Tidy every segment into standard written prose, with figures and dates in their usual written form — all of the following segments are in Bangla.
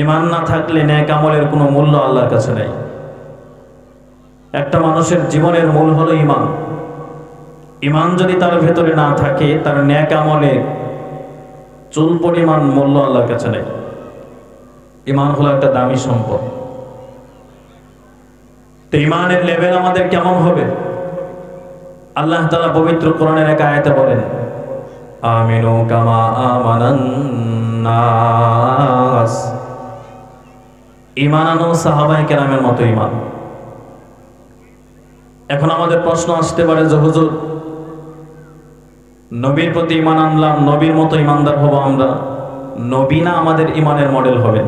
ঈমান না থাকলে নেক আমলের কোনো মূল্য আল্লাহর কাছে নেই। একটা মানুষের জীবনের মূল হলো ঈমান। ঈমান যদি তার ভেতরে না থাকে, তার নেক আমলের চুল পরিমাণ মূল্য আল্লাহর কাছে নেই। ঈমান হলো একটা দামি সম্পদ। তো ঈমানের লেভেল আমাদের কেমন হবে? আল্লাহ তাআলা পবিত্র কোরআনের এক আয়াতে বলেন, আমিনু কামা আমানান নাস। ঈমান আনো সাহাবায়ে কেরামের মতো ঈমান। এখন আমাদের প্রশ্ন আসতে পারে যে হুজুর, নবীর প্রতি ঈমান আনলাম, নবীর মতো ঈমানদার হব আমরা, নবী না আমাদের ঈমানের মডেল হবেন?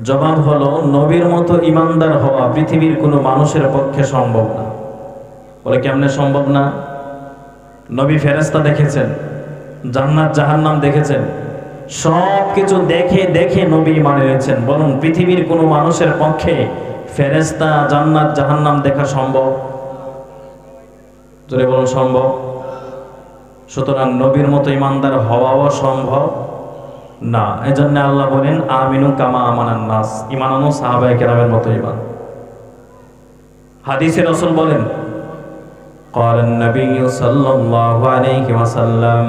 জবাব হলো, নবীর মতো ঈমানদার হওয়া পৃথিবীর কোনো মানুষের পক্ষে সম্ভব না। বলে কেমনে সম্ভব না? নবী ফেরেশতা দেখেছেন, জান্নাত জাহান্নাম দেখেছেন, সব কিছু দেখে দেখে নবী ঈমান এনেছেন। বলুন, পৃথিবীর কোনো মানুষের পক্ষে ফেরেশতা, জান্নাত জাহান্নাম দেখা সম্ভব? জোরে বলুন, সম্ভব? সুতরাং নবীর মতো ঈমানদার হওয়াও সম্ভব না। এজন্য আল্লাহ বলেন, আমিনু কামা আমানান নাস। ঈমান আনো সাহাবায়ে কেরামের মতো ঈমান। হাদিসে রাসূল বলেন, قال النبي صلى الله عليه وسلم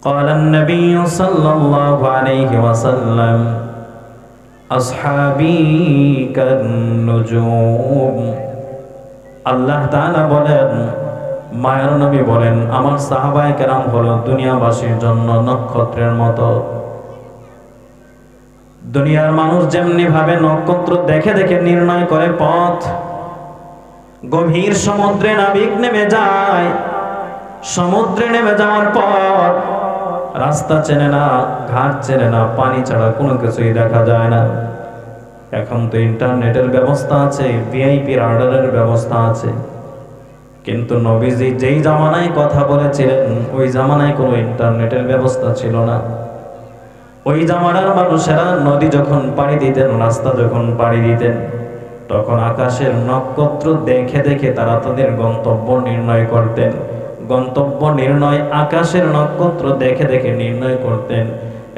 قال النبي صلى الله عليه وسلم أصحابي كالنجوم। আল্লাহ তাআলা বলেন, মায়ার নবী বলেন, আমার সাহাবায়ে কেরাম হলো দুনিয়াবাসীর জন্য নক্ষত্রের মতো। দুনিয়ার মানুষ যেমনি ভাবে নক্ষত্র দেখে দেখে নির্ণয় করে পথ, গভীর সমুদ্রে নাবিক নেমে যায়, সমুদ্রে নেমে যাওয়ার পর রাস্তা চেনে না, ঘাট চেনে না, পানি ছাড়া কোনো কিছুই দেখা যায় না। এখন তো ইন্টারনেটের ব্যবস্থা আছে, ভিআইপি রাডারের ব্যবস্থা আছে, কিন্তু নবীজি যেই জামানায় কথা বলেছিলেন ওই জামানায় কোনো ইন্টারনেটের ব্যবস্থা ছিল না। ওই জামানার মানুষেরা নদী যখন পাড়ি দিতেন, রাস্তা যখন পাড়ি দিতেন, তখন আকাশের নক্ষত্র দেখে দেখে তারা তাদের গন্তব্য নির্ণয় করতেন। গন্তব্য নির্ণয় আকাশের নক্ষত্র দেখে দেখে নির্ণয় করতেন।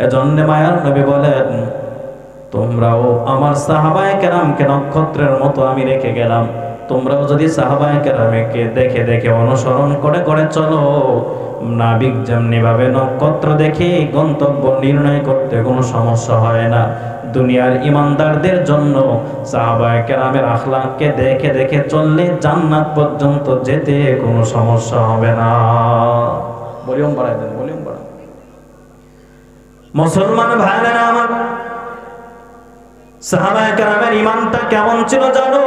এজন্য মায়ার নবী বলেন, তোমরাও আমার সাহাবায়ে কেরামকে নক্ষত্রের মতো আমি রেখে গেলাম, তোমরাও যদি সাহাবায়ে কেরামকে দেখে দেখে অনুসরণ করে করে চলো, নাবিক যেমনি ভাবে নক্ষত্র দেখে গন্তব্য নির্ণয় করতে কোনো সমস্যা হয় না, দুনিয়ার ঈমানদারদের জন্য সাহাবায়ে কেরামের আখলাককে দেখে দেখে চললে জান্নাত পর্যন্ত যেতে কোনো সমস্যা হবে না। ভলিউম বাড়াই দেন, ভলিউম বাড়ান। মুসলমান ভাইরা আমার, সাহাবায়ে কেরামের ঈমানটা কেমন ছিল জানো?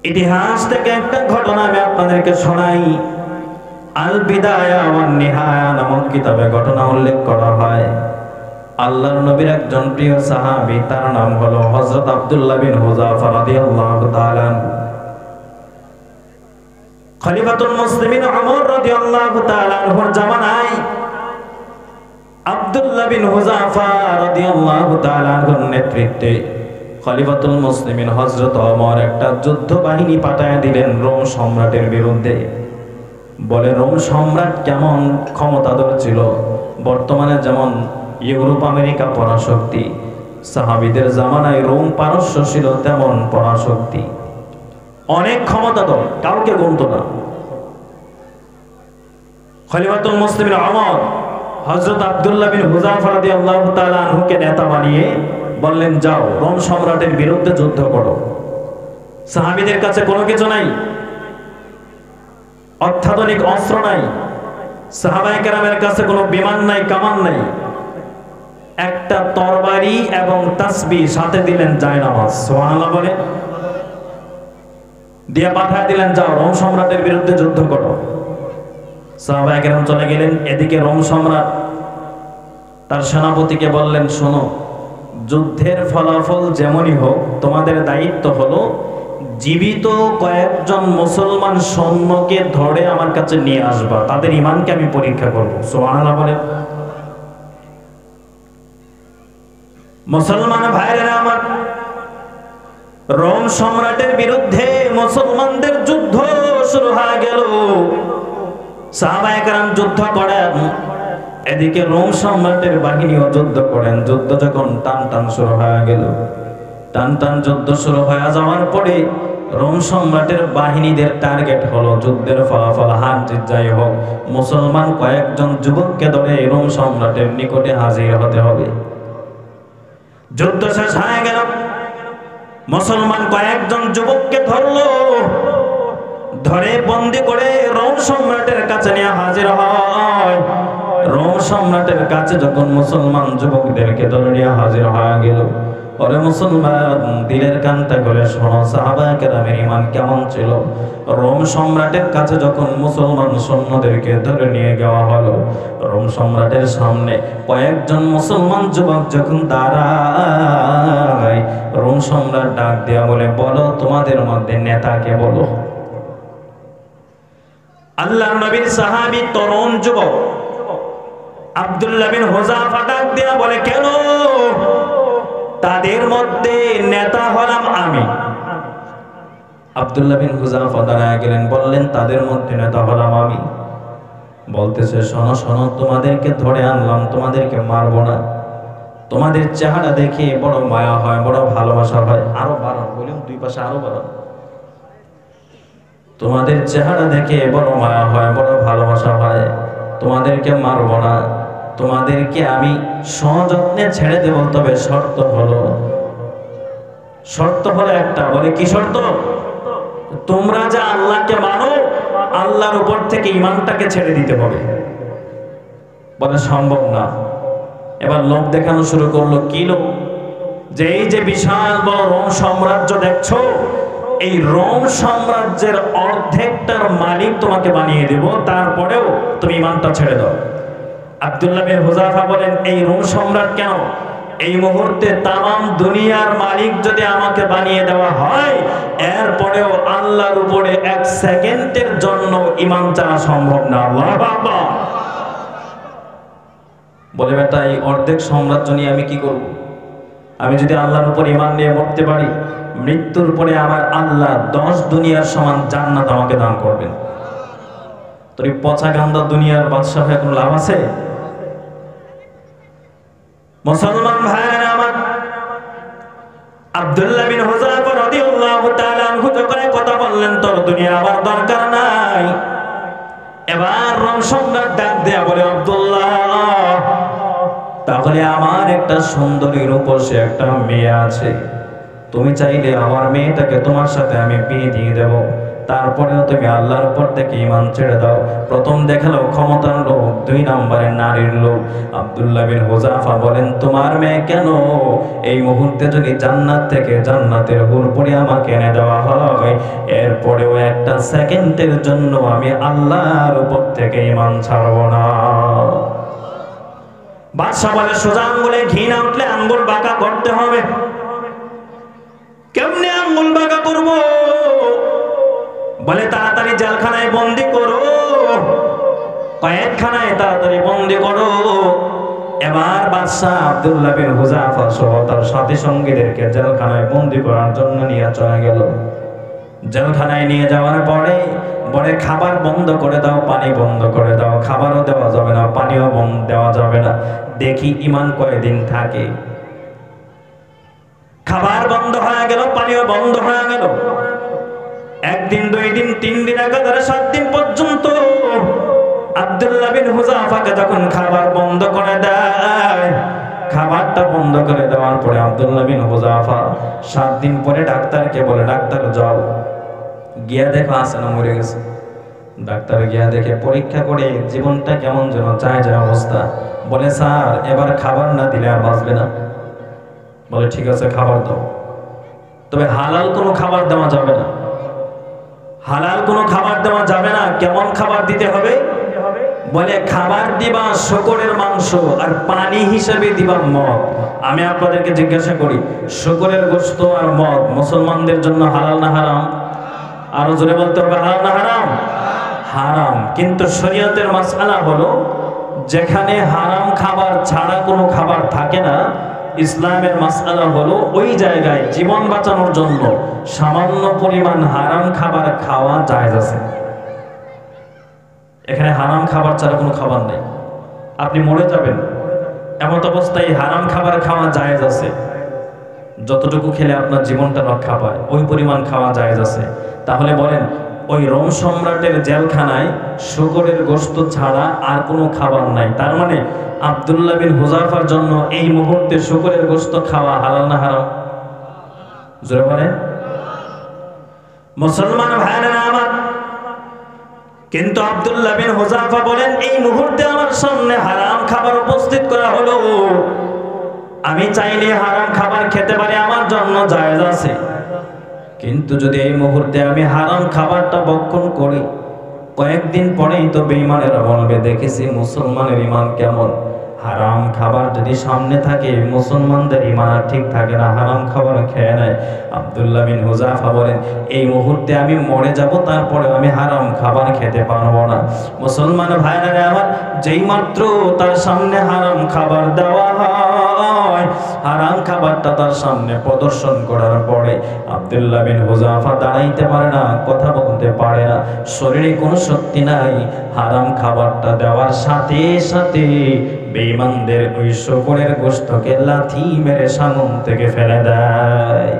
ইতিহাস থেকে একটা ঘটনা আমি আপনাদেরকে শোনাই। আল বিদায়া ওয়ান নিহায়া নামক কিতাবে ঘটনা উল্লেখ করা হয়। আল্লাহর নবীর একজন প্রিয় সাহাবী, তার নাম হলো হযরত আব্দুল্লাহ বিন হুযাফা রাদিয়াল্লাহু তাআলা। খলিফাতুল মুসলিমিন ওমর রাদিয়াল্লাহু তাআলা এর জামানায় আব্দুল্লাহ বিন হুযাফা রাদিয়াল্লাহু তাআলা এর নেতৃত্বে খলিফাতুল মুসলিমিন হযরত ওমর একটা যুদ্ধ বাহিনী পাঠায় দিলেন রোম সম্রাটের বিরুদ্ধে। বলে, রোম সম্রাট কেমন ক্ষমতাধর ছিল, বর্তমানে যেমন ইউরোপ আমেরিকা পরাশক্তি, সাহাবীদের জামানায় রোম পারস্য ছিল তেমন পরাশক্তি, অনেক ক্ষমতাধর, কাউকে গুনতো না। খলিফাতুল মুসলিমিন ওমর হযরত আব্দুল্লাহ বিন হুযাফা রাদিয়াল্লাহু তাআলা আনহুকে নেতা বানিয়ে বললেন, যাও রোম সম্রাটের বিরুদ্ধে যুদ্ধ করো। সাহাবীদের কাছে কোনো কিছু নাই, অত্যাধুনিক অস্ত্র নাই, সাহাবায়ে কেরামের কাছে কোনো বিমান নাই, কামান নাই, একটা তরবারি এবং তাসবিহ সাথে দিলেন, জায়নামাজ, সুবহানাল্লাহ বলে দিয়ে পাঠিয়ে দিলেন, যাও রোম সম্রাটের বিরুদ্ধে যুদ্ধ করো। সাহাবায়ে কেরাম চলে গেলেন। এদিকে রোম সম্রাট তার সেনাপতিকে বললেন, শোনো, যুদ্ধের ফলাফল যেমনই হোক, তোমাদের দায়িত্ব হলো জীবিত কয়েকজন মুসলমান সৈন্যকে ধরে আমার কাছে নিয়ে আসবা, তাদের ঈমানকে আমি পরীক্ষা করব। সুবহানাল্লাহ বলে। মুসলমান ভাইরা আমার, রোম সম্রাটের বিরুদ্ধে মুসলমানদের যুদ্ধ শুরু হয়ে গেল। সাহাবায়ে কেরাম যুদ্ধ করেন, এদিকে রোম সম্রাটের বাহিনীও যুদ্ধ করেন। যুদ্ধ যখন টান টান শুরু হয়ে গেল, টান টান যুদ্ধ শুরু হয়ে যাওয়ার পরে রোম সম্রাটের বাহিনীদের টার্গেট হলো যুদ্ধের ফলাফল হার জিত যাই হোক, মুসলমান কয়েকজন যুবককে ধরে রোম সম্রাটের নিকটে হাজির হতে হবে। যুদ্ধ শেষ হয়ে গেল, মুসলমান কয়েকজন যুবককে ধরলো, ধরে বন্দি করে রোম সম্রাটের কাছে নিয়ে হাজির হয়। রোম সম্রাটের কাছে যখন মুসলমান যুবকদেরকে ধরে নিয়ে হাজির হয়ে গেল, ওরে মুসলমান দিলের কানটা করে শোনো, সাহাবায়ে কেরামের ঈমান কেমন ছিল। রোম সম্রাটের কাছে যখন মুসলমান সৈন্যদেরকে ধরে নিয়ে যাওয়া হলো, রোম সম্রাটের সামনে কয়েকজন মুসলমান যুবক যখন দাঁড়ায়, রোম সম্রাট ডাক দেয়া বলে, বলো তোমাদের মধ্যে নেতাকে বলো। আল্লাহর নবীর সাহাবী তরুণ যুবক আব্দুল্লাহ বিন হুযাফা ডাক দেয়া বলে, কেন? তাদের মধ্যে নেতা হলাম আমি। আব্দুল্লাহ বিন হুযাফা দাঁড়ায় গেলেন, বললেন তাদের মধ্যে নেতা হলাম আমি। বলতেছে, শোনো শোনো, তোমাদেরকে ধরে আনলাম, তোমাদেরকে মারবো না, তোমাদের চেহারা দেখে বড় মায়া হয়, বড় ভালোবাসা হয়। আরো বাড়ান, বলুন দুই পাশে আরো বাড়ান। তোমাদের চেহারা দেখে বড় মায়া হয়, বড় ভালোবাসা হয়, তোমাদেরকে মারবো না, তোমাদেরকে আমি সযত্নে ছেড়ে দেব। তবে শর্ত হলো একটা। বলে কি শর্ত? তোমরা যে আল্লাহকে মানো, আল্লাহর উপর থেকে ঈমানটাকে ছেড়ে দিতে হবে। বলে সম্ভব না। এবার লোক দেখানো শুরু করলো। কি লোক? যে এই যে বিশাল বড় রোম সাম্রাজ্য দেখছো, এই রোম সাম্রাজ্যের অর্ধেকটার মালিক তোমাকে বানিয়ে দেব, তারপরেও তুমি ঈমানটা ছেড়ে দাও। আব্দুল্লাহ বিন হুযাফা বলেন, এই রোম সম্রাট কেন, এই মুহূর্তে তামাম দুনিয়ার মালিক যদি আমাকে বানিয়ে দেওয়া হয়, এরপরেও আল্লাহর উপরে এক সেকেন্ডের জন্য ঈমান ছাড়া সম্ভব না। আল্লাহু আকবার। বলে, বেটা এই অর্ধেক সাম্রাজ্য নিয়ে আমি কি করব? আমি যদি আল্লাহর উপর ঈমান নিয়ে মরতে পারি, মৃত্যুর পরে আমার আল্লাহ 10 দুনিয়ার সমান জান্নাত আমাকে দান করবেন। তোর এই পচা গান্দা দুনিয়ার বাদশা হয়ে কোনো লাভ আছে? মুসলমান ভাইরা আমার, আব্দুল্লাহ বিন হুযাফা রাদিয়াল্লাহু তাআলা আনহু যখন কথা বললেন, তোর দুনিয়া আমার দরকার নাই। এবার রোম সম্রাট ডাক দেয়া বলে, আব্দুল্লাহ, তাহলে আমার একটা সুন্দরী রূপসী একটা মেয়ে আছে, তুমি চাইলে আমার মেয়েটাকে তোমার সাথে আমি বিয়ে দিয়ে দেব, তারপরেও তুমি আল্লাহর উপর থেকে ঈমান ছেড়ে দাও। প্রথম দেখালো ক্ষমতার লোভ, 2 নম্বরে নারীর লোভ। আব্দুল্লাহ বিন হুযাফা বলেন, তোমার মেয়ে কেন, এই মুহূর্তে যদি জান্নাত থেকে জান্নাতের হুরপুরি আমাকে এনে দেওয়া হয়, এরপরেও একটা সেকেন্ডের জন্য আমি আল্লাহর উপর থেকে ঈমান ছাড়ব না। বাদশা বলে, সোজা আঙ্গুলে ঘি না উঠলে আঙ্গুল বাঁকা করতে হবে। কেমনে আঙ্গুল বাঁকা করব? বলে, তাড়াতাড়ি জেলখানায় বন্দি করো, কয়েদখানায় তাড়াতাড়ি বন্দি করো। এবার বাদশা আব্দুল্লাহ বিন হুযাফা সহ তার সাথী সঙ্গীদেরকে জেলখানায় বন্দি করার জন্য নিয়ে চলে গেল। জেলখানায় নিয়ে যাওয়ার পরে বলে, খাবার বন্ধ করে দাও, পানি বন্ধ করে দাও। খাবারও দেওয়া যাবে না, পানিও দেওয়া যাবে না, দেখি ঈমান কয়দিন থাকে। খাবার বন্ধ হয়ে গেল, পানিও বন্ধ হয়ে গেল। 1 দিন 2 দিন 3 দিন একাধারে 7 দিন পর্যন্ত আব্দুল্লাহ বিন হুযাফাকে যখন খাবার বন্ধ করে দেয়, খাবারটা বন্ধ করে দেওয়ার পরে আব্দুল্লাহ বিন হুযাফা 7 দিন পরে ডাক্তারকে বলে, ডাক্তার যাও গিয়া দেখো আছে না মরে গেছে। ডাক্তার গিয়া দেখে পরীক্ষা করে জীবনটা কেমন যেন চায় যায় অবস্থা। বলে, স্যার এবার খাবার না দিলে আর বাঁচবে না। বলে, ঠিক আছে খাবার দাও, তবে হালাল কোনো খাবার দেওয়া যাবে না। হালাল কোনো খাবার দেওয়া যাবে না। কেমন খাবার দিতে হবে? বলে, খাবার দিবা শূকরের মাংস, আর পানি হিসেবে দিবা মদ। আমি আপনাদেরকে জিজ্ঞাসা করি, শূকরের গোশত আর মদ মুসলমানদের জন্য হালাল না হারাম? আরো জোরে বলতে হবে, হালাল না হারাম? হারাম। কিন্তু শরীয়তের মাসআলা হলো, যেখানে হারাম খাবার ছাড়া কোনো খাবার থাকে না, ইসলামের মাসআলা হলো ওই জায়গায় জীবন বাঁচানোর জন্য সামান্য পরিমাণ হারাম খাবার খাওয়া জায়েজ আছে। এখানে হারাম খাবার ছাড়া কোনো খাবার নেই। আপনি মরে যাবেন, এমত অবস্থায় হারাম খাবার খাওয়া জায়েজ আছে। যতটুকু খেলে আপনার জীবনটা রক্ষা পায় ওই পরিমাণ খাওয়া জায়েজ আছে। তাহলে বলেন, ওই রোম সম্রাটের জেলখানায় শুকরের গোশত ছাড়া আর কোনো খাবার নাই, তার মানে আব্দুল্লাহ বিন হুযাফার জন্য এই মুহূর্তে শুকরের গোশত খাওয়া হালাল না হারাম? জোরে বলেন। মুসলমান ভাইরা আমার, কিন্তু আব্দুল্লাহ বিন হুযাফা বলেন, এই মুহূর্তে আমার সামনে হারাম খাবার উপস্থিত করা হলো, আমি চাইলে হারাম খাবার খেতে পারি, আমার জন্য জায়েজ আছে। কিন্তু যদি এই মুহূর্তে আমি হারাম খাবারটা ভক্ষণ করি, কয়েকদিন পরেই তো বেঈমানেরা বলবে, দেখেছি মুসলমানের ঈমান কেমন। হারাম খাবার যদি সামনে থাকে, মুসলমানদের ঈমান আর ঠিক থাকে না, হারাম খাবার খেয়ে নেয়। আব্দুল্লাহ বিন হুযাফা বলেন, এই মুহূর্তে আমি মরে যাব, তারপরে আমি হারাম খাবার খেতে পারবো না। মুসলমান ভাইরা আমার, যেই মাত্র তার সামনে হারাম খাবার দেওয়া হয়, হারাম খাবারটা তার সামনে প্রদর্শন করার পরে আব্দুল্লাহ বিন হুযাফা দাঁড়াইতে পারে না, কথা বলতে পারে না, শরীরে কোনো শক্তি নাই। হারাম খাবারটা দেওয়ার সাথে সাথে বেঈমানদের ওই শুকরের গোশতকে লাথি মেরে সামন থেকে ফেলে দেয়।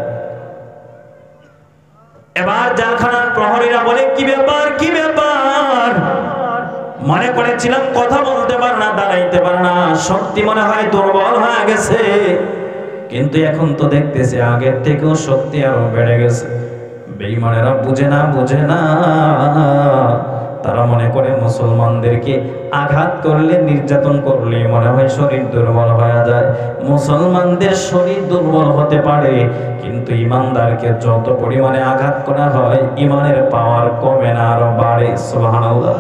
এবার জেলখানার প্রহরীরা বলে, কি ব্যাপার, কি ব্যাপার? মনে করেছিলাম কথা বলতে পারে না, দাঁড়াইতে পারে না, শক্তি মনে হয় দুর্বল হয়ে গেছে, কিন্তু এখন তো দেখতেছি আগের থেকেও শক্তি আরো বেড়ে গেছে। বেঈমানেরা বুঝে না, বুঝে না, তারা মনে করে মুসলমানদেরকে আঘাত করলে, নির্যাতন করলে মনে হয় শরীর দুর্বল হয়ে যায়। মুসলমানদের শরীর দুর্বল হতে পারে, কিন্তু ইমানদারকে যত পরিমাণে আঘাত করা হয়, ইমানের পাওয়ার কমে না, আরো বাড়ে। সুবহানাল্লাহ।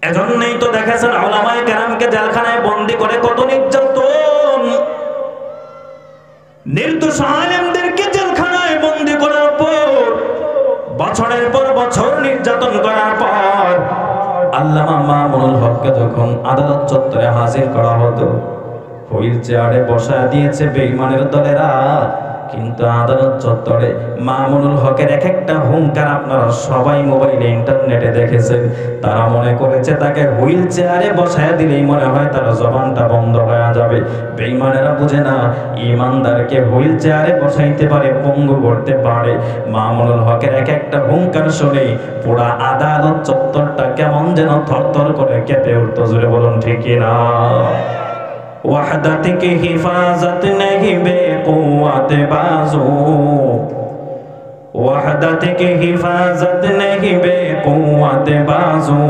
এজন্যই তো দেখেছেন উলামায়ে কেরামকে জেলখানায় বন্দী করে কত নির্যাতন। নির্দোষ আলেমদেরকে জেলখানায় বন্দী করার পর, বছরের পর বছর নির্যাতন করার পর, আল্লামা মামুনুল হককে যখন আদালত চত্বরে হাজির করা হতো, হুইল চেয়ারে বসায় দিয়েছে বেঈমানের দলেরা, কিন্তু আদালত চত্বরে মামুনুল হকের এক একটা হুঙ্কার আপনারা সবাই মোবাইলে, ইন্টারনেটে দেখেছেন। তারা মনে করেছে তাকে হুইল চেয়ারে বসায় দিলেই মনে হয় তার জবানটা বন্ধ হয়ে যাবে। বেঈমানেরা বুঝে না, ইমানদারকে হুইল চেয়ারে বসাইতে পারে, পঙ্গু করতে পারে। মামুনুল হকের এক একটা হুঙ্কার শুনে পুরা আদালত চত্বরটা কেমন যেন থরথর করে কেঁপে উঠত। জোরে বলুন ঠিক কিনা? वहदत की हिफाजत नहीं बेक़ुव्वत बाज़ू, वहदत की हिफाजत नहीं बेक़ुव्वत बाज़ू,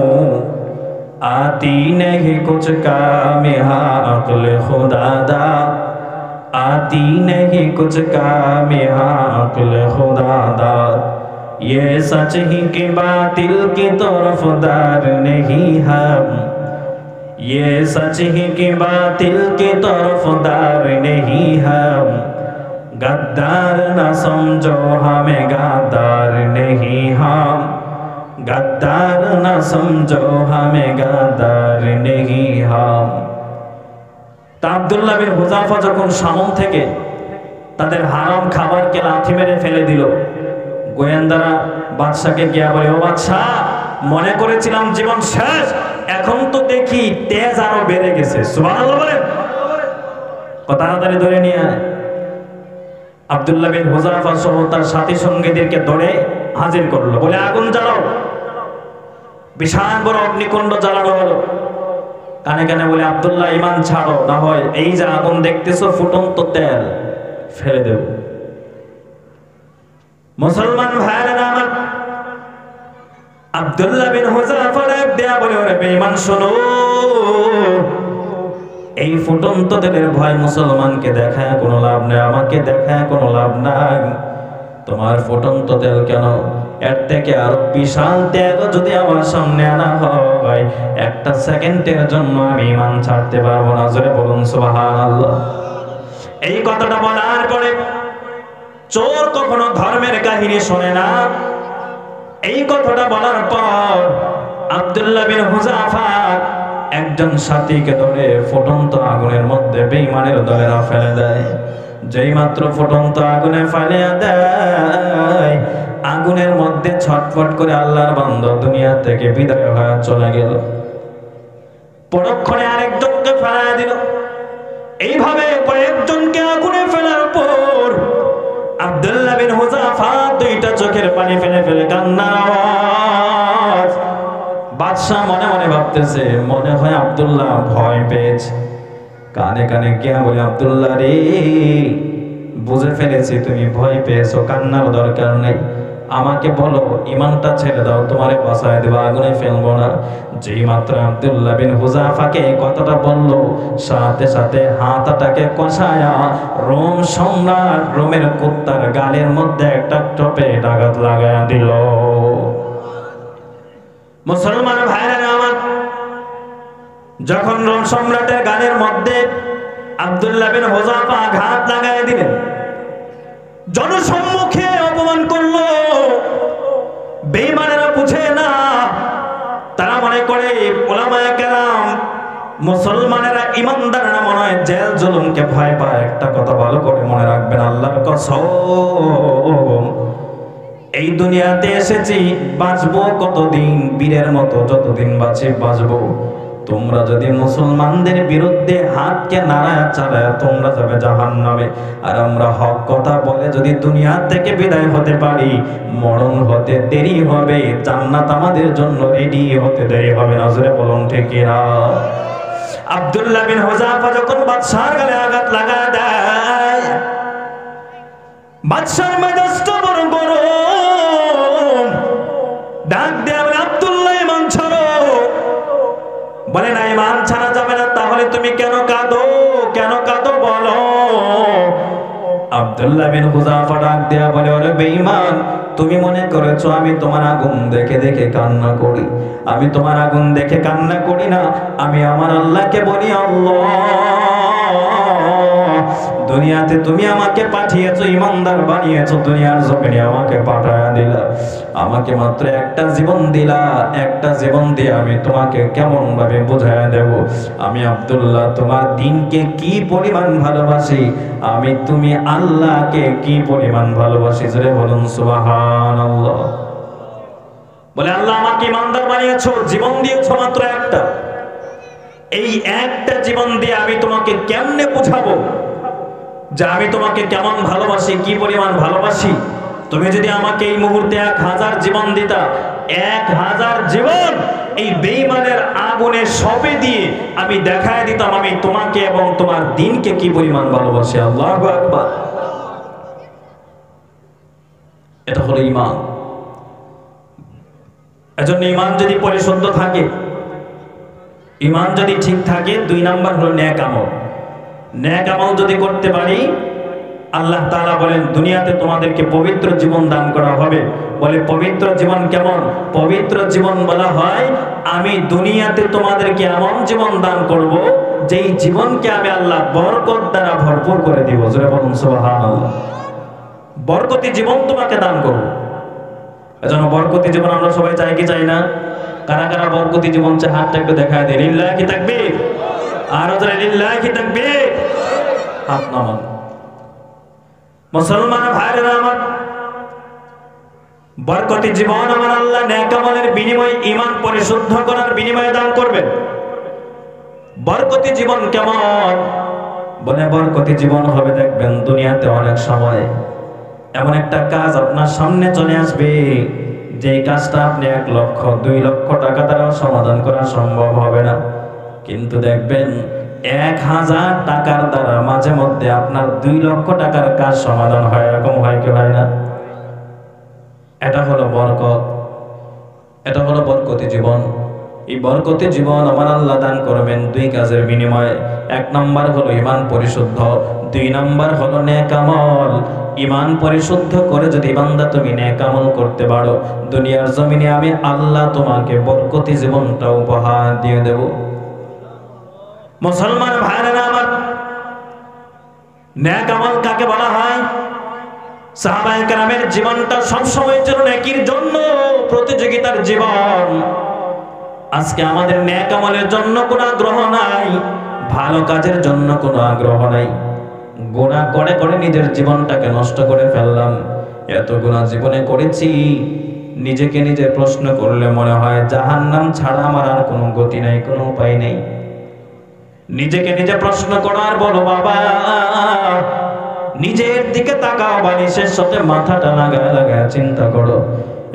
आती नहीं कुछ काम यहाँ अक़्ल खुदादा, आती नहीं कुछ काम यहाँ अक़्ल खुदादा, ये सच ही कि बातिल की तरफदार नहीं हम, ये सच ही कि बातिल की तरफदार नहीं हम, गद्दार न समझो हमें गद्दार नहीं हम, गद्दार न समझो हमें गद्दार नहीं हम। তা আব্দুল্লাহ বিন হুযাফা যখন সামন থেকে তাদের হারাম খাবারকে লাথি মেরে ফেলে দিল, গোয়েন্দারা বাদশাকে গিয়া বলে, ও বাদশাহ, মনে করেছিলাম জীবন শেষ, এখন তো দেখি তেজ আরো বেড়ে গেছে। সুবহানাল্লাহ বলেন। তাড়াতাড়ি ধরে নিয়ে আয়। আব্দুল্লাহ বিন হুযাফা সহ তার সাথী সঙ্গীদেরকে ধরে হাজির করলো, বলে আগুন জ্বালাও। বিশাল বড় অগ্নিকুণ্ড জ্বালানো হলো। কানে কানে বলে, আব্দুল্লাহ, ঈমান ছাড়ো, না হয় এই যে আগুন দেখতেছো ফুটন্ত তেল, ফেলে দেব। মুসলমান ভাইরা আমার, আব্দুল্লাহ বিন হুযাফা দেয়া বলে, ওরে বেঈমান শোনো, এই ফুটন্ত তেলের ভয় মুসলমানকে দেখায় কোনো লাভ নেই, আমাকে দেখায় কোনো লাভ নাই। তোমার ফুটন্ত তেল কেন, এর থেকে আরো বিশাল তেল যদি আমার সামনে আনা হয়, একটা সেকেন্ডের জন্য আমি ঈমান ছাড়তে পারবো না। জোরে বলুন সুবহানাল্লাহ। এই কথাটা বলার পরে, চোর কখনো ধর্মের কাহিনী শোনে না, এই কথাটা বলার পর আব্দুল্লাহ বিন হুযাফা একজন সাথীকে ধরে ফুটন্ত আগুনের মধ্যে বেঈমানের দলেরা ফেলে দেয়। যেই মাত্র ফুটন্ত আগুনে ফেলে দেয়, আগুনের মধ্যে ছটফট করে আল্লাহর বান্দা দুনিয়া থেকে বিদায় হয়ে চলে গেল। পরক্ষণে আরেকজনকে ফেলায় দিল। এইভাবে কয়েকজনকে আগুনে ফেলার পর আব্দুল্লাহ বিন হুযাফা দুইটা চোখের পানি ফেলে ফেলে কান্নার আওয়াজ। বাদশা মনে মনে ভাবতেছে, মনে হয় আব্দুল্লাহ ভয় পেয়েছে। কানে কানে গিয়া বলে, আব্দুল্লাহ রে, বুঝে ফেলেছি তুমি ভয় পেয়েছো, কান্নার দরকার নেই। আমাকে বলো, ইমানটা ছেড়ে দাও, তোমারে বাঁচায় দেব, আগুনে ফেলবো না। যেই মাত্র আব্দুল্লাহ বিন হুযাফাকে কথাটা বললো, সাথে সাথে হাতটাকে কষায়া রোম সম্রাট রোমের কুত্তার গালের মধ্যে একটা টপে আঘাত লাগায়া দিল। মুসলমান ভাইরা আমার, যখন রোম সম্রাটের গালের মধ্যে আব্দুল্লাহ বিন হুযাফা আঘাত লাগায়া দিলেন, জনসম্মুখে অপমান করলো। বেঈমানেরা বুঝে না, তারা মনে করে উলামায়ে কেরাম, মুসলমানেরা ইমানদাররা মনে হয় জেল জুলুমকে ভয় পায়। একটা কথা ভালো করে মনে রাখবেন, আল্লাহর কসম, এই দুনিয়াতে এসেছি, বাঁচবো কতদিন? বীরের মতো যতদিন বাঁচি বাঁচবো। তোমরা যদি মুসলমানদের বিরুদ্ধে হাতকে নাড়ায়া চালায়া তোমরা যাবে জাহান্নামে। আর আমরা হক কথা বলে যদি দুনিয়া থেকে বিদায় হতে পারি, মরণ হতে দেরি হবে, জান্নাত আমাদের জন্য রেডি হতে দেরি হবে না। জোরে বলুন ঠিক কিনা? আব্দুল্লাহ বিন হুযাফা যখন বাদশার গালে আঘাত লাগায় দেয়, বাদশার মেজাজটা বড় গরম। ডাক দেয়া বলে, আব্দুল্লাহ, ইমান ছাড়ো। বলে, না, ইমান ছাড়া যাবে না। তাহলে তুমি কেন কাঁদো? কেন কাঁদো বলো? আব্দুল্লাহ বিন হুযাফা ডাক দেয়া বলে, ওরে বেঈমান, তুমি মনে করেছো আমি তোমার আগুন দেখে দেখে কান্না করি? আমি তোমার আগুন দেখে কান্না করি না। আমি আমার আল্লাহকে বলি, আল্লাহ, দুনিয়াতে তুমি আমাকে পাঠিয়েছো, ইমানদার বানিয়েছো, দুনিয়ার জমিনে আমাকে পাঠায়া দিলা, আমাকে মাত্র একটা জীবন দিলা, একটা জীবন দিয়ে আমি তোমাকে কেমন ভাবে বোঝায়া দেব আমি আব্দুল্লাহ তোমার দ্বীনকে কি পরিমাণ ভালোবাসি, আমি তুমি আল্লাহকে কি পরিমাণ ভালোবাসি। জোরে বলুন সুবহানাল্লাহ। বলে, আল্লাহ আমাকে ইমানদার বানিয়েছো, জীবন দিয়েছো মাত্র একটা, এই একটা জীবন দিয়ে আমি তোমাকে কেমনে বোঝাবো যে আমি তোমাকে কেমন ভালোবাসি, কি পরিমাণ ভালোবাসি। তুমি যদি আমাকে এই মুহূর্তে 1000 জীবন দিতা, 1000 জীবন এই বেঈমানের আগুনে সঁপে দিয়ে আমি দেখায় দিতাম আমি তোমাকে এবং তোমার দ্বীনকে কি পরিমাণ ভালোবাসি। আল্লাহু আকবার। এটা হলো ঈমান। এজন্য ঈমান যদি পরিশুদ্ধ থাকে, ঈমান যদি ঠিক থাকে, 2 নাম্বার হলো নেক আমল। নেক আমল যদি করতে পারি, আল্লাহ তাআলা বলেন দুনিয়াতে তোমাদেরকে পবিত্র জীবন দান করা হবে। বলে, পবিত্র জীবন কেমন? পবিত্র জীবন বলা হয় আমি দুনিয়াতে তোমাদেরকে এমন জীবন দান করব যেই জীবনকে আমি আল্লাহ বরকত দ্বারা ভরপুর করে দিব। জোরে বলুন সুবহানাল্লাহ। বরকতি জীবন তোমাকে দান করব। এজন্য বরকতি জীবন আমরা সবাই চাই কি চাই না? কারা কারা বরকতি জীবন চায় হাতটা একটু দেখায় দেন। লিল্লাহি তাকবীর। আর জোরে লিল্লাহি তাকবীর। হাত নামান। মুসলমান ভাইরা আমার, বরকতি জীবন আমার আল্লাহ নেক আমলের বিনিময়ে, ঈমান পরিশুদ্ধ করার বিনিময়ে দান করবেন। বরকতি জীবন কেমন? বলে, বরকতি জীবন হবে দেখবেন দুনিয়াতে অনেক সময় এমন একটা কাজ আপনার সামনে চলে আসবে যেই কাজটা আপনি 1 লক্ষ 2 লক্ষ টাকা দ্বারা সমাধান করা সম্ভব হবে না, কিন্তু দেখবেন 1000 টাকার দ্বারা মাঝে মধ্যে আপনার 2 লক্ষ টাকার কাজ সমাধান হয়। এরকম হয় কি হয় না? এটা হলো বরকত, এটা হলো বরকতি জীবন। এই বরকতি জীবন আমার আল্লাহ দান করবেন 2 কাজের বিনিময়ে। 1 নাম্বার হলো ঈমান পরিশুদ্ধ, 2 নাম্বার হলো নেক আমল। ঈমান পরিশুদ্ধ করে যদি বান্দা তুমি নেক আমল করতে পারো, দুনিয়ার জমিনে আমি আল্লাহ তোমাকে বরকতি জীবনটা উপহার দিয়ে দেব। মুসলমান ভাইরা আমার, নেক আমল কাকে বলা হয়? সাহাবায়ে কেরামের জীবনটা সবসময় ছিল নেকির জন্য প্রতিযোগিতার জীবন। আজকে আমাদের নেক আমলের জন্য কোনো আগ্রহ নাই, ভালো কাজের জন্য কোনো আগ্রহ নাই। গুনাহ করে করে নিজের জীবনটাকে নষ্ট করে ফেললাম। এত গুনাহ জীবনে করেছি, নিজেকে নিজে প্রশ্ন করলে মনে হয় জাহান্নাম ছাড়া আমার আর কোনো গতি নাই, কোনো উপায় নেই। নিজেকে নিজে প্রশ্ন করো আর বলো বাবা, নিজের দিকে তাকাও, বালিশের সাথে মাথাটা লাগায় চিন্তা করো,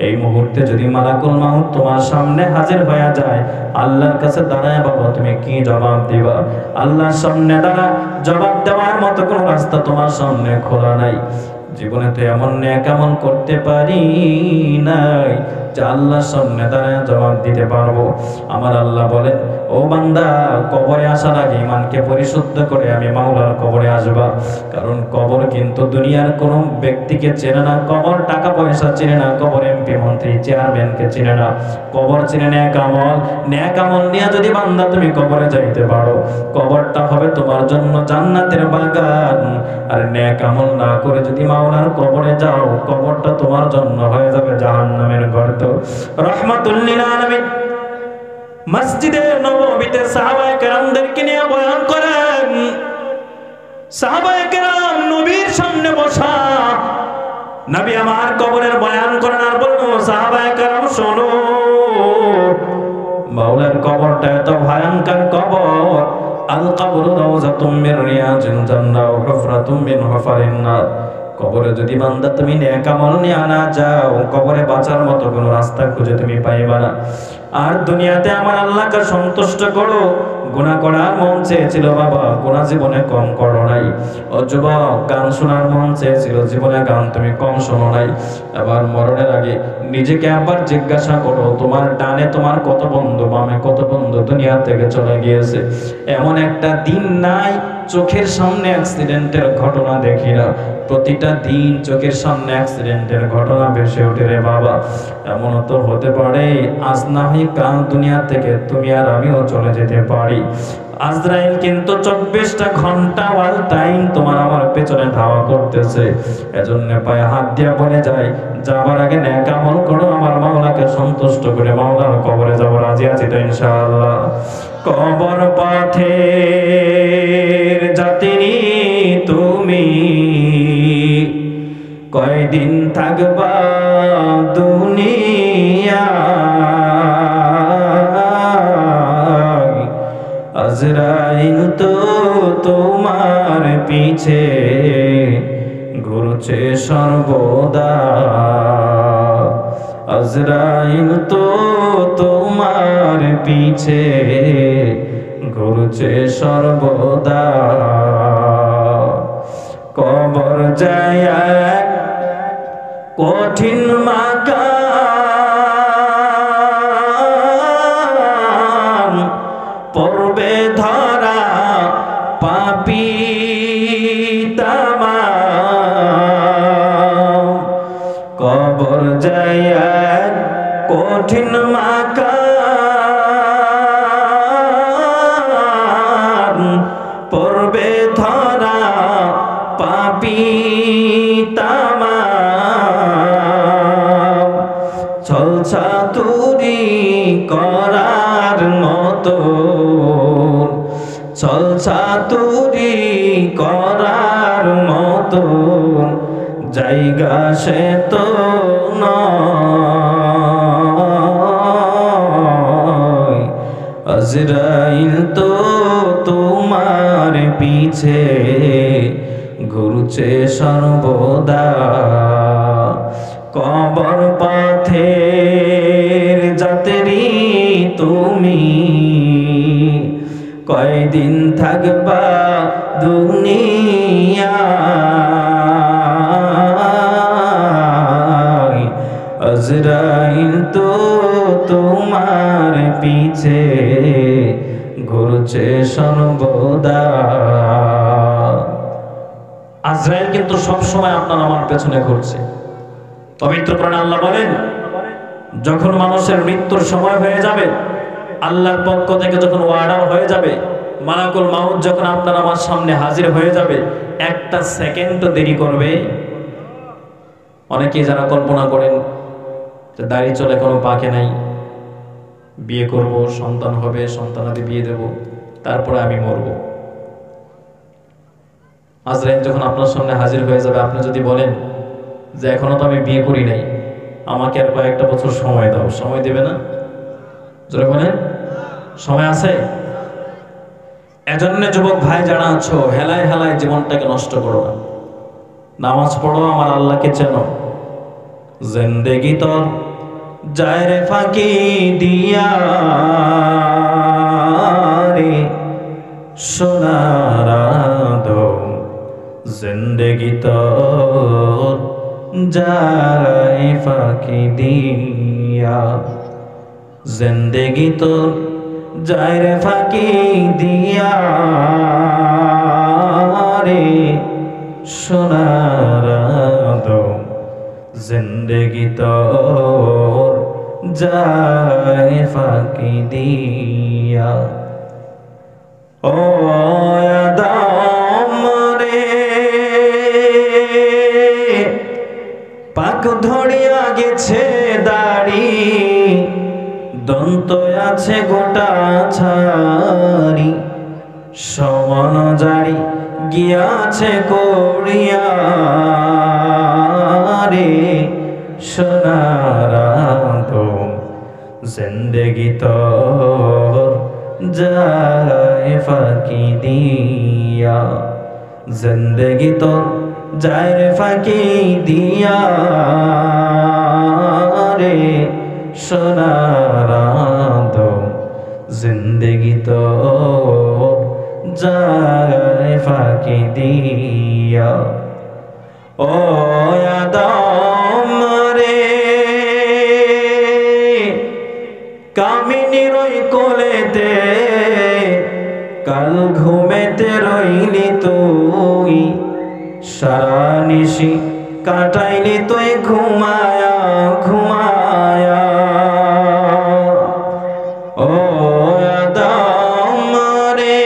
এই মুহূর্তে যদি মালাকুল মাউত তোমার সামনে হাজির হয়ে যায়, আল্লাহর কাছে দাঁড়ায় বাবা তুমি কি জবাব দিবা? আল্লাহর সামনে দাঁড়া জবাব দেওয়ার মতো কোনো রাস্তা তোমার সামনে খোলা নাই। জীবনে তো এমন নেক আমল করতে পারি নাই যে আল্লাহর সামনে দাঁড়ায় জবাব দিতে পারবো। আমার আল্লাহ বলেন, ও বান্দা, কবরে আসার আগে ইমানকে পরিশুদ্ধ করে আমি মাওলার কবরে আসবা। কারণ কবর কিন্তু দুনিয়ার কোন ব্যক্তিকে চেনে না, কবর টাকা পয়সা চেনে না, কবর এমপি মন্ত্রী চেয়ারম্যানকে চেনে না, কবর চেনে নেক আমল। নেক আমল নিয়ে যদি বান্দা তুমি কবরে যাইতে পারো, কবরটা হবে তোমার জন্য জান্নাতের বাগান। আর নেক আমল না করে যদি মাওলার কবরে যাও, কবরটা তোমার জন্য হয়ে যাবে জাহান্নামের গর্ত। রহমাতুল লিল আলামিন মসজিদে নববীতে সাহাবায়ে কেরামদেরকে নিয়ে বয়ান করেন। সাহাবায়ে কেরাম নবীর সামনে বসা, নবী আমার কবরের বয়ান করেন আর বলল, সাহাবায়ে কেরাম শোনো, মাওলার কবরটা এত ভয়ঙ্কর কবর, আল কবরু রাউযাতুম মির রিয়াজিল জান্নাহ ওয়া হুফরাতুম মিন হুফারিন নার। কবরে যদি বান্দা তুমি নেক আমল নিয়ে না যাও, কবরে বাঁচার মতো কোনো রাস্তা খুঁজে তুমি পাইবা না। আর দুনিয়াতে আমার আল্লাহকে সন্তুষ্ট করো। গুনাহ করার মন চেয়েছিল বাবা, গুনাহ জীবনে কম করো নাই। ও যুবক, গান শোনার মন চেয়েছিল, জীবনে গান তুমি কম শোনো নাই। আবার মরণের আগে নিজেকে আবার জিজ্ঞাসা করো, তোমার ডানে তোমার কত বন্ধু, বামে কত বন্ধু দুনিয়া থেকে চলে গিয়েছে। এমন একটা দিন নাই চোখের সামনে অ্যাক্সিডেন্টের ঘটনা দেখি না। প্রতিটা দিন চোখের সামনে অ্যাক্সিডেন্টের ঘটনা ভেসে ওঠে রে বাবা। এমন তো হতে পারে আজ না হয় কাল দুনিয়া থেকে তুমি আর আমিও চলে যেতে পারি। আজরাইল কিন্তু 24টা ঘন্টা ওয়াল টাইম তোমার আমার পেছনে ধাওয়া করতেছে। এজন্য পায়ে হাত দিয়া বলে যায়, যাবার আগে নেক আমল করো, আমার মাওলাকে সন্তুষ্ট করে মাওলার কবরে যাব। রাজি আছি তো ইনশাআল্লাহ? কবর পথের যাত্রী তুমি, কয়দিন থাকবা দুনিয়ায়? আজরাইল তো তোমার পিছে ঘুরছে সর্বদা। আজরাইল তো তোমার পিছে ঘুরছে সর্বদা। কবর যায় কঠিন মাকাম, পড়বে ধরা পাপী তামাম। কবর যায় কঠিন মাকাম, পড়বে ধরা পাপী তামাম। ছলছাতুরি করার মতো, ছলছাতুরি করার মতো জায়গা সে তো নয়। আজরাইল তো তোমার পিছে ঘুরছে সর্বদা। কবর পথের যাত্রী তুমি, কয়দিন থাকবা দুনিয়ায়? আজরাইল তো তোমার পিছে ঘুরছে সর্বদা। আজরাইল কিন্তু সব সময় আপনার আমার পেছনে ঘুরছে। পবিত্র কোরআনে আল্লাহ বলেন, যখন মানুষের মৃত্যুর সময় হয়ে যাবে, আল্লাহর পক্ষ থেকে যখন ওয়ার্ডার হয়ে যাবে, মালাকুল মাউত যখন আপনার আমার সামনে হাজির হয়ে যাবে, একটা সেকেন্ডও দেরি করবে। অনেকেই যারা কল্পনা করেন যে দাড়ি চলে কোনো পাকে নাই, বিয়ে করব, সন্তান হবে, সন্তানাদি বিয়ে দেব, তারপরে আমি মরব। আজরাইল যখন আপনার সামনে হাজির হয়ে যাবে, আপনি যদি বলেন যে এখনো তো আমি বিয়ে করি নাই, আমাকে আর কয়েকটা বছর সময় দাও, সময় দেবে না? জোরে বলেন, সময় আছে? এজন্য যুবক ভাই যারা আছো, হেলায় হেলায় জীবনটাকে নষ্ট করো না। নামাজ পড়ো, আমার আল্লাহকে চেনো। জিন্দেগি তোর যায় রে ফাঁকি দিয়া রে সোনার আদম, জিন্দেগি তোর যায় ফাঁকি দিয়া, জিন্দেগি তোর যায় রে ফাঁকি দিয়া রে সোনার আদম, জিন্দেগি তোর যায় ফাঁকি দিয়া। ও আদম রে পাক ধরিয়া গেছে দাড়ি, দন্ত আছে গোটা ছাড়ি, সমান জারি গিয়াছে করিয়া রে সোনার আদম, জিন্দেগি তোর যায় ফাঁকি দিয়া, জিন্দেগি তোর যায় রে ফাঁকি দিয়া রে সোনার আদম, জিন্দেগি তোর যায় ফাঁকি দিয়া। ও আদম রে কামিনীর ওই কোলেতে কাল ঘুমেতে রইলি তুই, সারা নিশি কাটাইলি তুই ঘুমায়া ঘুমায়া। ও আদম রে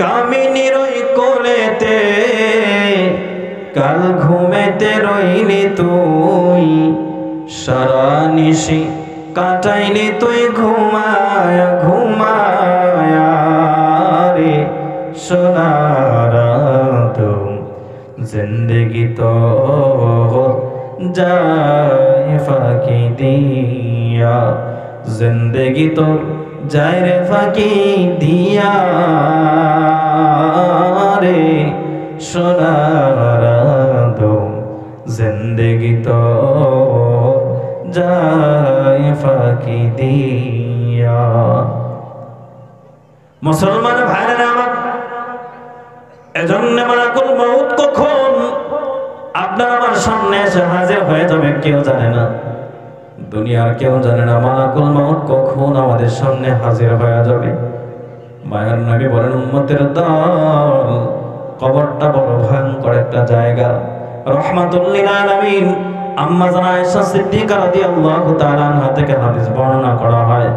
কামিনীর ওই কোলেতে কাল ঘুমেতে রইলি তুই, সারা নিশি কাটাইলি তুই ঘুমায়া ঘুমায়া রে সোনার আদম, জিন্দেগি তোর যায় ফাঁকি দিয়া, জিন্দেগি তোর যায় রে ফাঁকি দিয়া রে সোনার আদম, জিন্দেগি তোর যায় ফাঁকি দিয়া। মুসলমান ভাইরা আমার, এজন্য মালাকুল মউত কখন আপনার আমার সামনে এসে হাজির হয়ে যাবে কেউ জানে না, দুনিয়ার কেউ জানে না মালাকুল মউত কখন আমাদের সামনে হাজির হয়ে যাবে। মায়ার নবী বলেন, উম্মতের দল, কবরটা বড় ভয়ঙ্কর একটা জায়গা। রাহমাতুল লিল আলামিন আম্মা জানা আয়েশা সিদ্দিকা রাদিয়াল্লাহু তাআলা আনহা থেকে হাদিস বর্ণনা করা হয়,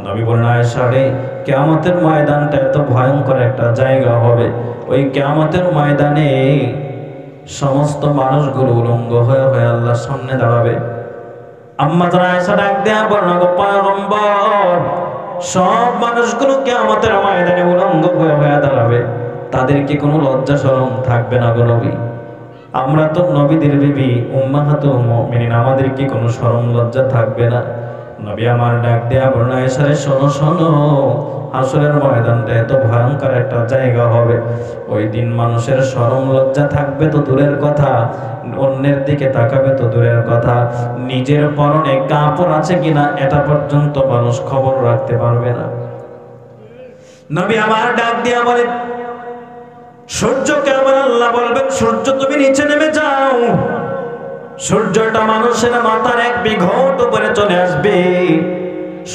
নবী বলেন, আয়েশা রে, কিয়ামতের ময়দানটা এত ভয়ঙ্কর একটা জায়গা হবে, ওই কিয়ামতের ময়দানে সমস্ত মানুষগুলো উলঙ্গ হয়ে হয়ে আল্লাহর সামনে দাঁড়াবে। আম্মা জানা আয়েশা ডাক দেয়া বলেন, গো পয়গম্বর, সব মানুষগুলো কিয়ামতের ময়দানে উলঙ্গ হয়ে হয়ে দাঁড়াবে, তাদের কি কোনো লজ্জা শরম থাকবে না গো নবী? আমরা তো নবীদের বিবি উম্মাহাতুল মুমিনিন, আমাদের কি কোনো শরম লজ্জা থাকবে না? নবী আমার ডাক দেয়া বলেন, আয়েশা রে, শোনো শোনো, হাসরের ময়দানটা এত ভয়ঙ্কর একটা জায়গা হবে, ওই দিন মানুষের শরম লজ্জা থাকবে তো দূরের কথা, অন্যের দিকে তাকাবে তো দূরের কথা, নিজের পরনে কাপড় আছে কিনা এটা পর্যন্ত মানুষ খবর রাখতে পারবে না। নবী আমার ডাক দিয়া বলে, সূর্যকে আমার আল্লাহ বলবেন, সূর্য তুমি নিচে নেমে যাও। সূর্যটা মানুষের মাথার এক বিঘট উপরে চলে আসবে,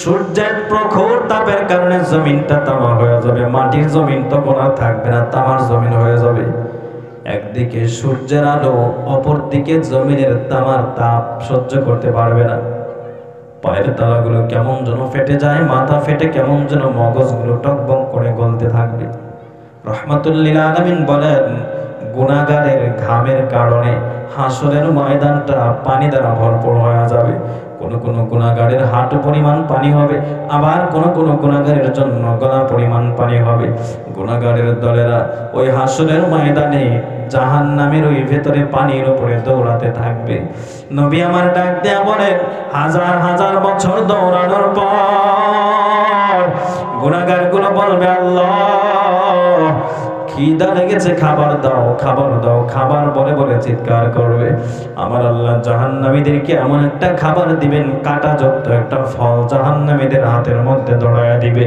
সূর্যের প্রখর তাপের কারণে জমিনটা তামা হয়ে যাবে, মাটির জমিন তখন আর থাকবে না, তামার জমিন হয়ে যাবে। একদিকে সূর্যের আলো, অপর দিকে জমিনের তামার তাপ সহ্য করতে পারবে না। পায়ের তালাগুলো কেমন যেন ফেটে যায়, মাথা ফেটে কেমন যেন মগজগুলো টকবক করে গলতে থাকবে। রাহমাতুল লিল আলামিন বলেন, গুনাহগারের ঘামের কারণে হাসরের ময়দানটা পানি দ্বারা ভরপুর হয়ে যাবে। কোন কোন গুনাহগারের হাঁটু পরিমাণ পানি হবে, আবার কোন কোন গুনাহগারের জন্য গলা পরিমাণ পানি হবে। গুনাহগারের দলেরা ওই হাসরের ময়দানে জাহান্নামের ওই ভেতরে পানির উপরে দৌড়াতে থাকবে। নবী আমার ডাক দেয়া বলেন, হাজার হাজার বছর দৌড়ানোর পর গুনাহগারগুলো বলবে, আল্লাহ খিদা লেগেছে, খাবার দাও, খাবার দাও, খাবার বলে বলে চিৎকার করবে। আমার আল্লাহ জাহান্নামীদেরকে এমন একটা খাবার দিবেন, কাঁটাযুক্ত একটা ফল জাহান্নামীদের হাতের মধ্যে ধরায়া দিবে।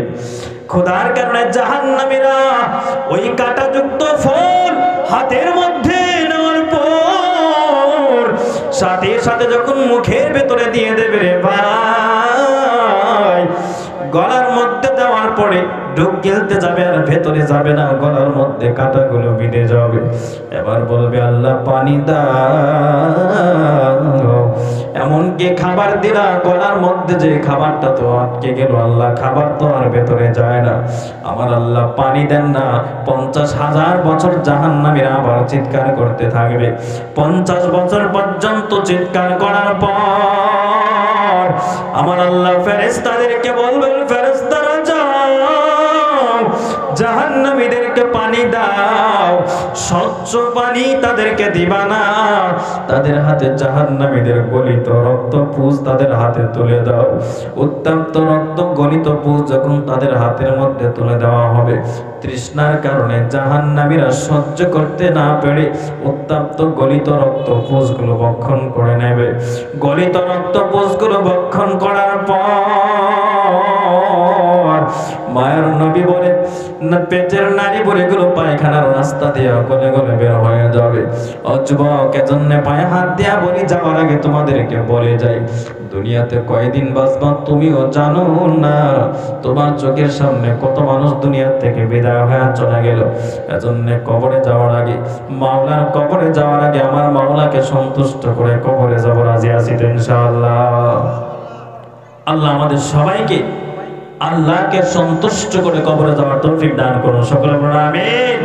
খোদার কারণে জাহান্নামীরা ওই কাঁটাযুক্ত ফল হাতের মধ্যে নেওয়ার পর সাথে সাথে যখন মুখের ভেতরে দিয়ে দেবে রে ভাই, গলার মধ্যে দেওয়ার পরে ঢুক গিলতে যাবে আর ভেতরে যাবে না, গলার মধ্যে কাঁটাগুলো বিঁধে যাবে। এবার বলবে, আল্লাহ পানি দাও। এমনকি খাবার দিলা, গলার মধ্যে যে খাবারটা তো আটকে গেল, আল্লাহ খাবার তো আর ভেতরে যায় না, আমার আল্লাহ পানি দেন না। 50,000 বছর জাহান্নামীরা আবার চিৎকার করতে থাকবে। 50 বছর পর্যন্ত চিৎকার করার পর আমার আল্লাহ ফেরেশতাদেরকে বলবেন, ফেরেশতারা যাও, জাহান্নামীদেরকে পানি দাও। স্বচ্ছ পানি তাদেরকে দিবা না, তাদের হাতে জাহান্নামীদের গলিত রক্ত পুঁজ তাদের হাতে তুলে দাও। উত্তপ্ত রক্ত গলিত পুঁজ যখন তাদের হাতের মধ্যে তুলে দেওয়া হবে, তৃষ্ণার কারণে জাহান্নামীরা সহ্য করতে না পেরে উত্তপ্ত গলিত রক্ত পুঁজগুলো ভক্ষণ করে নেবে। গলিত রক্ত পুঁজগুলো ভক্ষণ করার পর মায়ের নবী বলে, পেটের নারী বলেগুলো পায়খানার রাস্তা দিয়ে গলে গলে বের হয়ে যাবে। ও যুবক, এজন্য পায়ে হাত দিয়া বলি, যাওয়ার আগে তোমাদেরকে বলে যাই, দুনিয়াতে কয়দিন বাঁচবা তুমিও জানো না। তোমার চোখের সামনে কত মানুষ দুনিয়া থেকে বিদায় হয়ে চলে গেল। এজন্য কবরে যাওয়ার আগে, মাওলার কবরে যাওয়ার আগে আমার মাওলাকে সন্তুষ্ট করে কবরে যাব, রাজি আছি তো ইনশাআল্লাহ। আল্লাহ আমাদের সবাইকে আল্লাহকে সন্তুষ্ট করে কবরে যাওয়ার তৌফিক দান করুন, সকলে বলুন আমিন।